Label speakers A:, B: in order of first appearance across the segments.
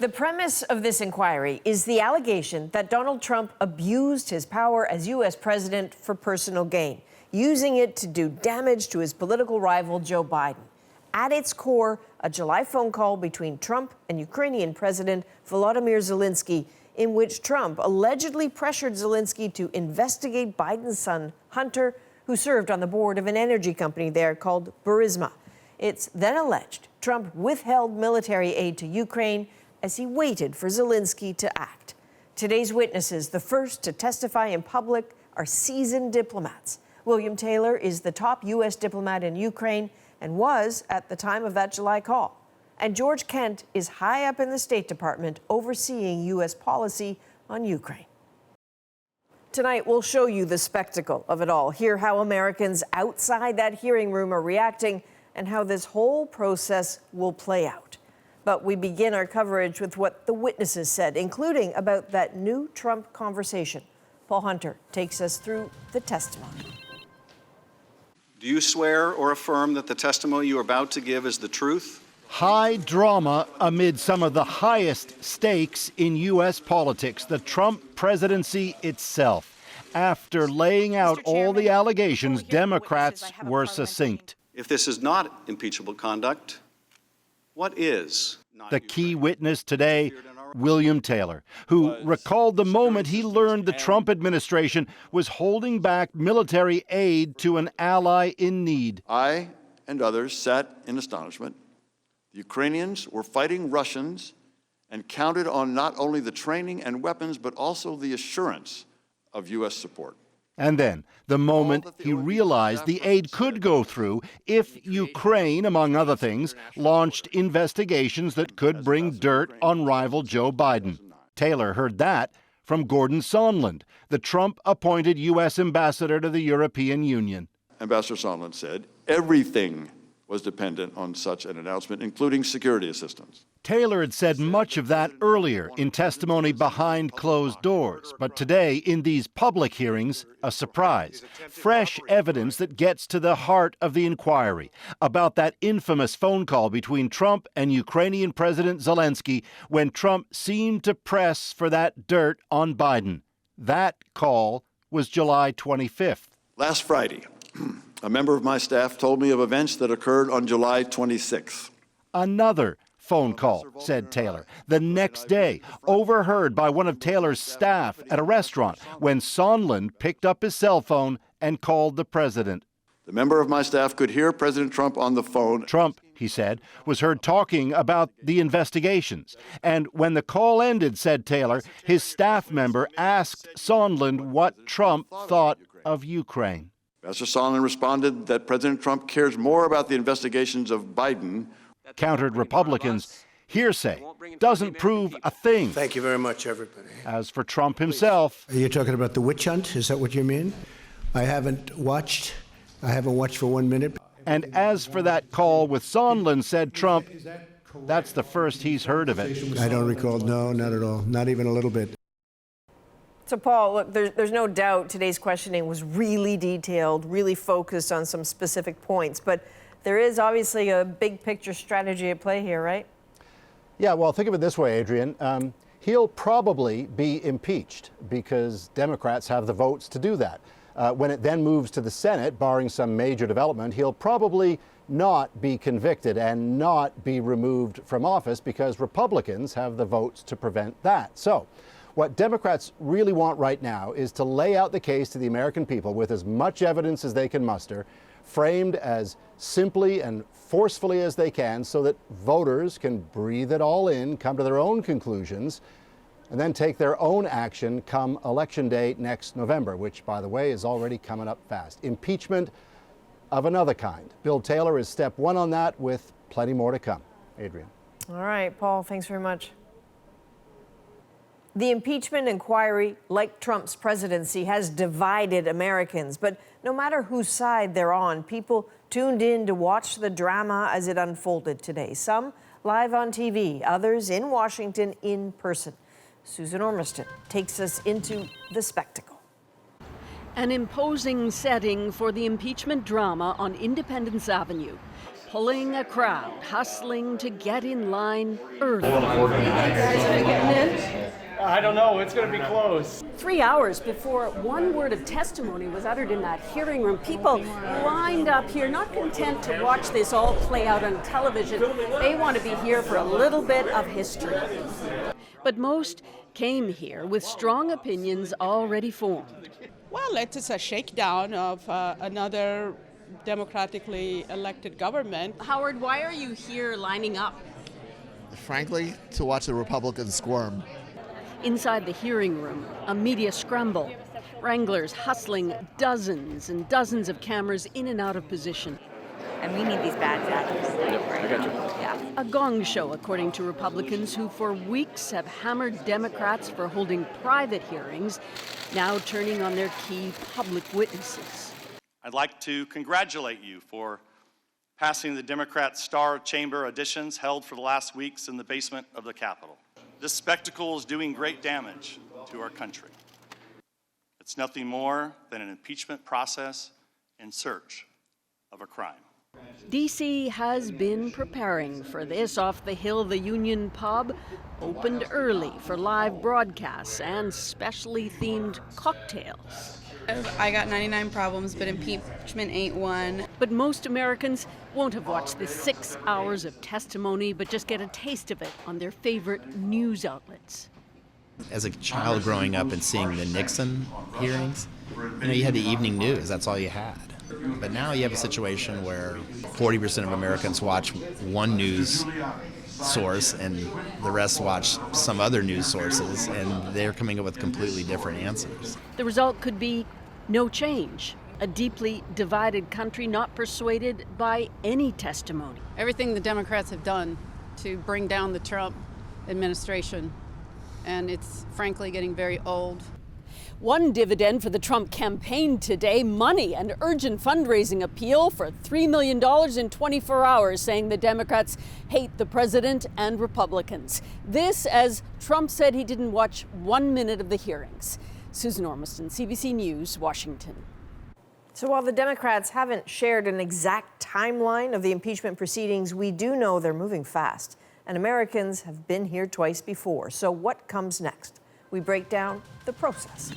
A: The premise of this inquiry is the allegation that Donald Trump abused his power as U.S. president for personal gain, using it to do damage to his political rival, Joe Biden. At its core, a July phone call between Trump and Ukrainian President Volodymyr Zelensky, in which Trump allegedly pressured Zelensky to investigate Biden's son, Hunter, who served on the board of an energy company there called Burisma. It's then alleged Trump withheld military aid to Ukraine as he waited for Zelensky to act. Today's witnesses, the first to testify in public, are seasoned diplomats. William Taylor is the top U.S. diplomat in Ukraine and was at the time of that July call. And George Kent is high up in the State Department overseeing U.S. policy on Ukraine. Tonight, we'll show you the spectacle of it all, hear how Americans outside that hearing room are reacting, and how this whole process will play out. But we begin our coverage with what the witnesses said, including about that new Trump conversation. Paul Hunter takes us through the testimony.
B: Do you swear or affirm that the testimony you are about to give is the truth?
C: High drama amid some of the highest stakes in U.S. politics, the Trump presidency itself. After laying out all the allegations, Democrats were succinct.
B: If this is not impeachable conduct, what is?
C: The key witness today, William Taylor, who recalled the moment he learned the Trump administration was holding back military aid to an ally in need.
D: I and others sat in astonishment. The Ukrainians were fighting Russians and counted on not only the training and weapons, but also the assurance of U.S. support.
C: And then, the moment he realized the aid could go through if Ukraine, among other things, launched investigations that could bring dirt on rival Joe Biden. Taylor heard that from Gordon Sondland, the Trump-appointed U.S. ambassador to the European Union.
D: Ambassador Sondland said everything was dependent on such an announcement, including security assistance.
C: Taylor had said much of that earlier in testimony behind closed doors, but today, in these public hearings, a surprise. Fresh evidence that gets to the heart of the inquiry about that infamous phone call between Trump and Ukrainian President Zelensky when Trump seemed to press for that dirt on Biden. That call was July 25th.
D: Last Friday, a member of my staff told me of events that occurred on July 26th.
C: Another phone call, said Taylor, the next day, overheard by one of Taylor's staff at a restaurant when Sondland picked up his cell phone and called the president.
D: The member of my staff could hear President Trump on the phone.
C: Trump, he said, was heard talking about the investigations. And when the call ended, said Taylor, his staff member asked Sondland what Trump thought of Ukraine.
D: Ambassador Sondland responded that President Trump cares more about the investigations of Biden.
C: Countered Republicans. Hearsay doesn't prove a thing.
E: Thank you very much, everybody.
C: As for Trump himself.
E: Are you talking about the witch hunt? Is that what you mean? I haven't watched for 1 minute.
C: And as for that call with Sondland, said Trump, that's the first he's heard of it.
E: I don't recall. No, not at all. Not even a little bit.
A: So, Paul, look, there's no doubt today's questioning was really detailed, really focused on some specific points. But there is obviously a big picture strategy at play here, right?
F: Yeah, well, think of it this way, Adrian. He'll probably be impeached because Democrats have the votes to do that. When it then moves to the Senate, barring some major development, he'll probably not be convicted and not be removed from office because Republicans have the votes to prevent that. So what Democrats really want right now is to lay out the case to the American people with as much evidence as they can muster, framed as simply and forcefully as they can so that voters can breathe it all in, come to their own conclusions, and then take their own action come Election Day next November, which, by the way, is already coming up fast. Impeachment of another kind. Bill Taylor is step one on that, with plenty more to come. Adrian.
A: All right, Paul, thanks very much. The impeachment inquiry, like Trump's presidency, has divided Americans. But no matter whose side they're on, people tuned in to watch the drama as it unfolded today. Some live on TV, others in Washington in person. Susan Ormiston takes us into the spectacle.
G: An imposing setting for the impeachment drama on Independence Avenue. pulling a crowd, hustling to get in line early.
H: I don't know, it's going to be close.
G: 3 hours before one word of testimony was uttered in that hearing room, people lined up here, not content to watch this all play out on television. They want to be here for a little bit of history. But most came here with strong opinions already formed.
I: Well, it is a shakedown of another democratically elected government.
G: Howard, why are you here lining up?
J: Frankly, to watch the Republicans squirm.
G: Inside the hearing room, a media scramble. Wranglers hustling dozens and dozens of cameras in and out of position.
K: And we need these bad actors.
H: I got you.
K: Yeah.
G: A gong show, according to Republicans who for weeks have hammered Democrats for holding private hearings, now turning on their key public witnesses.
L: I'd like to congratulate you for passing the Democrat Star Chamber auditions held for the last weeks in the basement of the Capitol. This spectacle is doing great damage to our country. It's nothing more than an impeachment process in search of a crime.
G: D.C. has been preparing for this. Off the hill, the Union Pub opened early for live broadcasts and specially themed cocktails.
M: I got 99 problems, but impeachment ain't one.
G: But most Americans won't have watched the 6 hours of testimony, but just get a taste of it on their favorite news outlets.
N: As a child growing up and seeing the Nixon hearings, you had the evening news, that's all you had. But now you have a situation where 40% of Americans watch one news source and the rest watch some other news sources, and they're coming up with completely different answers.
G: The result could be no change. A deeply divided country not persuaded by any testimony.
M: Everything the Democrats have done to bring down the Trump administration, and it's frankly getting very old.
G: One dividend for the Trump campaign today, money, an urgent fundraising appeal for $3 million in 24 hours, saying the Democrats hate the president and Republicans. This as Trump said he didn't watch 1 minute of the hearings. Susan Ormiston, CBC News, Washington.
A: So while the Democrats haven't shared an exact timeline of the impeachment proceedings, we do know they're moving fast. And Americans have been here twice before. So what comes next? We break down the process.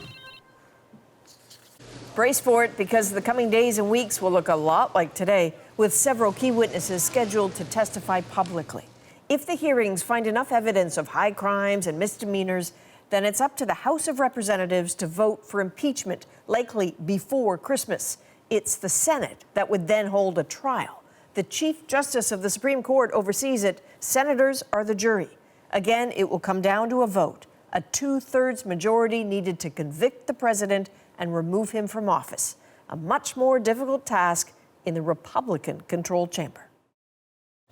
A: Brace for it, because the coming days and weeks will look a lot like today, with several key witnesses scheduled to testify publicly. If the hearings find enough evidence of high crimes and misdemeanors, then it's up to the House of Representatives to vote for impeachment, likely before Christmas. It's the Senate that would then hold a trial. The Chief Justice of the Supreme Court oversees it. Senators are the jury. Again, it will come down to a vote. A 2/3 majority needed to convict the president and remove him from office. A much more difficult task in the Republican-controlled chamber.